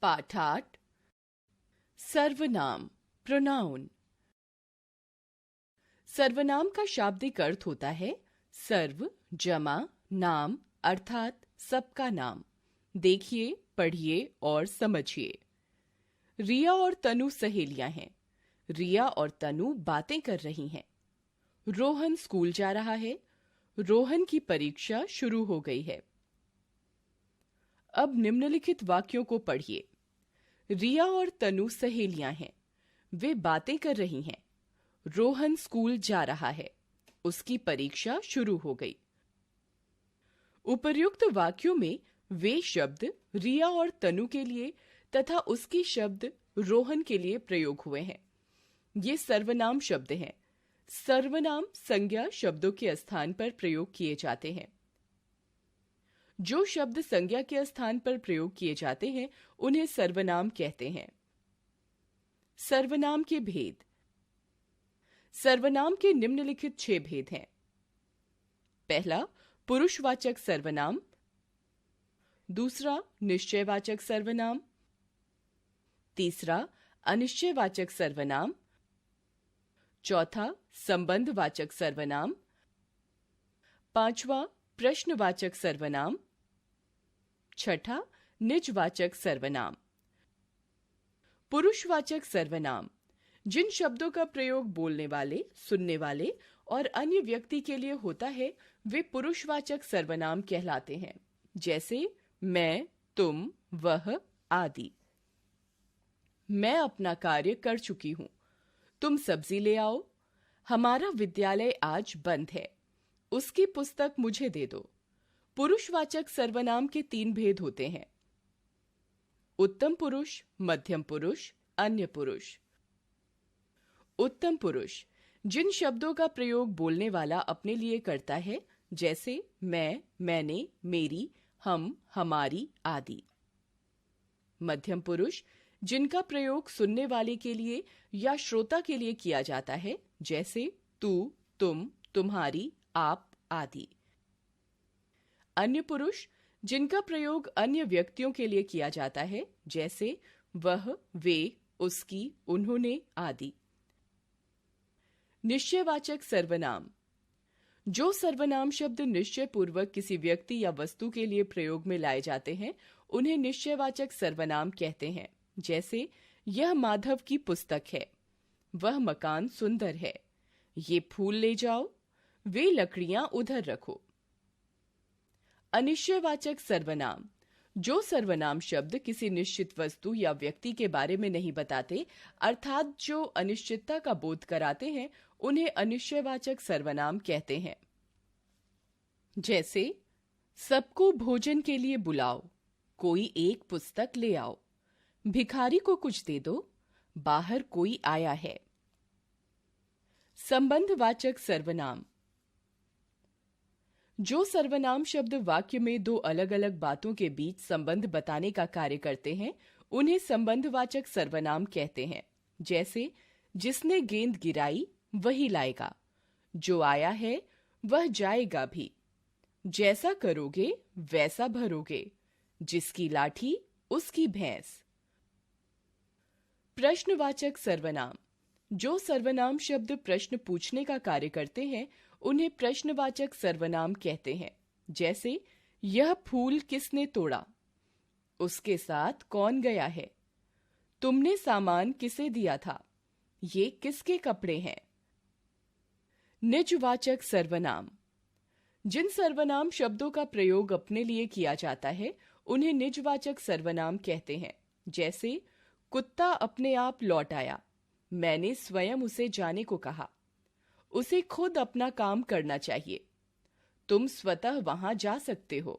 पाठ 8 सर्वनाम प्रोनाउन। सर्वनाम का शाब्दिक अर्थ होता है सर्व जमा नाम अर्थात सबका नाम। देखिए, पढ़िए और समझिए। रिया और तनु सहेलियां हैं। रिया और तनु बातें कर रही हैं। रोहन स्कूल जा रहा है। रोहन की परीक्षा शुरू हो गई है। अब निम्नलिखित वाक्यों को पढ़िए। रिया और तनु सहेलियां हैं। वे बातें कर रही हैं। रोहन स्कूल जा रहा है। उसकी परीक्षा शुरू हो गई। उपर्युक्त वाक्यों में वे शब्द रिया और तनु के लिए तथा उसकी शब्द रोहन के लिए प्रयोग हुए हैं। ये सर्वनाम शब्द हैं। सर्वनाम संज्ञा शब्दों के स्थान पर प्रयोग किए जाते हैं। जो शब्द संज्ञा के स्थान पर प्रयोग किए जाते हैं उन्हें सर्वनाम कहते हैं। सर्वनाम के भेद। सर्वनाम के निम्नलिखित 6 भेद हैं। पहला, पुरुषवाचक सर्वनाम। दूसरा, निश्चयवाचक सर्वनाम। तीसरा, अनिश्चयवाचक सर्वनाम। चौथा, संबंधवाचक सर्वनाम। पांचवा, प्रश्नवाचक सर्वनाम। छठा, निजवाचक सर्वनाम। पुरुषवाचक सर्वनाम जिन शब्दों का प्रयोग बोलने वाले, सुनने वाले और अन्य व्यक्ति के लिए होता है वे पुरुषवाचक सर्वनाम कहलाते हैं, जैसे मैं, तुम, वह आदि। मैं अपना कार्य कर चुकी हूं। तुम सब्जी ले आओ। हमारा विद्यालय आज बंद है। उसकी पुस्तक मुझे दे दो। पुरुषवाचक सर्वनाम के 3 भेद होते हैं। उत्तम पुरुष, मध्यम पुरुष, अन्य पुरुष। उत्तम पुरुष जिन शब्दों का प्रयोग बोलने वाला अपने लिए करता है, जैसे मैं, मैंने, मेरी, हम, हमारी आदि। मध्यम पुरुष जिनका प्रयोग सुनने वाले के लिए या श्रोता के लिए किया जाता है, जैसे तू, तुम, तुम्हारी, आप आदि। अन्य पुरुष जिनका प्रयोग अन्य व्यक्तियों के लिए किया जाता है, जैसे वह, वे, उसकी, उन्होंने आदि। निश्चयवाचक सर्वनाम जो सर्वनाम शब्द निश्चय पूर्वक किसी व्यक्ति या वस्तु के लिए प्रयोग में लाए जाते हैं उन्हें निश्चयवाचक सर्वनाम कहते हैं, जैसे यह माधव की पुस्तक है, वह मकान सुंदर है, ये फूल ले जाओ, वे लकड़ियां उधर रखो। अनिश्चयवाचक सर्वनाम जो सर्वनाम शब्द किसी निश्चित वस्तु या व्यक्ति के बारे में नहीं बताते, अर्थात जो अनिश्चितता का बोध कराते हैं, उन्हें अनिश्चयवाचक सर्वनाम कहते हैं, जैसे सबको भोजन के लिए बुलाओ, कोई एक पुस्तक ले आओ, भिखारी को कुछ दे दो, बाहर कोई आया है। संबंधवाचक सर्वनाम जो सर्वनाम शब्द वाक्य में 2 अलग-अलग बातों के बीच संबंध बताने का कार्य करते हैं, उन्हें संबंधवाचक सर्वनाम कहते हैं, जैसे जिसने गेंद गिराई वही लाएगा, जो आया है वह जाएगा भी, जैसा करोगे वैसा भरोगे, जिसकी लाठी उसकी भैंस। प्रश्नवाचक सर्वनाम जो सर्वनाम शब्द प्रश्न पूछने का कार्य करते हैं उन्हें प्रश्नवाचक सर्वनाम कहते हैं, जैसे यह फूल किसने तोड़ा, उसके साथ कौन गया है, तुमने सामान किसे दिया था, ये किसके कपड़े हैं। निजवाचक सर्वनाम जिन सर्वनाम शब्दों का प्रयोग अपने लिए किया जाता है उन्हें निजवाचक सर्वनाम कहते हैं, जैसे कुत्ता अपने आप लौट आया, मैंने स्वयं उसे जाने को कहा, उसे खुद अपना काम करना चाहिए, तुम स्वतः वहां जा सकते हो।